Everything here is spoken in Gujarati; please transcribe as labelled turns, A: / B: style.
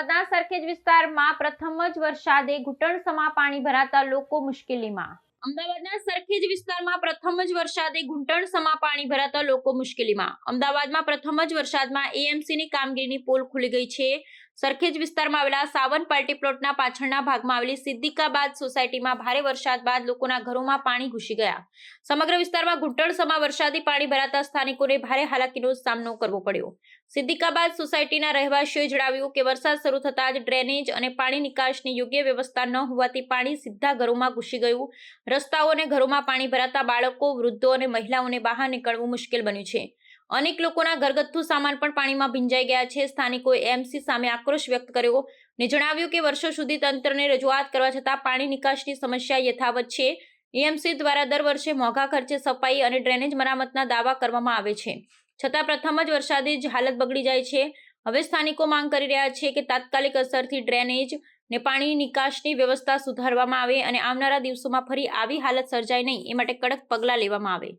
A: અમદાવાદના સરખેજ વિસ્તારમાં પ્રથમ જ વરસાદે ઘૂંટણસમા પાણી ભરાતા લોકો મુશ્કેલીમાં. અમદાવાદના સરખેજ વિસ્તારમાં પ્રથમ જ વરસાદે ઘૂંટણસમા પાણી ભરાતા લોકો મુશ્કેલીમાં. અમદાવાદમાં પ્રથમ જ વરસાદમાં એએમસીની કામગીરીની પોલ ખુલી ગઈ છે. સરખેજ વિસ્તારમાં આવેલા સાવન પાર્ટી પ્લોટના પાછળના ભાગમાં આવેલી સિદ્દીકાબાદ સોસાયટીમાં ભારે વરસાદ બાદ લોકોના ઘરોમાં પાણી ઘૂસી ગયા. સમગ્ર વિસ્તારમાં ઘૂંટણસમા વરસાદી પાણી ભરાતા સ્થાનિકોને ભારે હાલાકીનો સામનો કરવો પડ્યો. સિદ્દીકાબાદ સોસાયટીના રહેવાસીઓએ જણાવ્યું કે વરસાદ શરૂ થતાં જ ડ્રેનેજ અને પાણી નિકાસની યોગ્ય વ્યવસ્થા ન હોવાથી પાણી સીધા ઘરોમાં ઘૂસી ગયું. રસ્તાઓ અને ઘરોમાં પાણી ભરાતા બાળકો, વૃદ્ધો અને મહિલાઓને બહાર નીકળવું મુશ્કેલ બન્યું છે. અનેક લોકોના ઘરગથ્થુ સામાન પણ પાણીમાં ભીંજાઈ ગયા છે. સ્થાનિકોએ એએમસી સામે આક્રોશ વ્યક્ત કર્યો અને જણાવ્યું કે વર્ષો સુધી તંત્રને રજૂઆત કરવા છતાં પાણી નિકાસની સમસ્યા યથાવત છે. એએમસી દ્વારા દર વર્ષે મોંઘા ખર્ચે સફાઈ અને ડ્રેનેજ મરામતના દાવા કરવામાં આવે છે, છતાં પ્રથમ જ વરસાદે જ હાલત બગડી જાય છે. હવે સ્થાનિકો માંગ કરી રહ્યા છે કે તાત્કાલિક અસરથી ડ્રેનેજ ને પાણી નિકાસની વ્યવસ્થા સુધારવામાં આવે અને આવનારા દિવસોમાં ફરી આવી હાલત સર્જાય નહીં એ માટે કડક પગલાં લેવામાં આવે.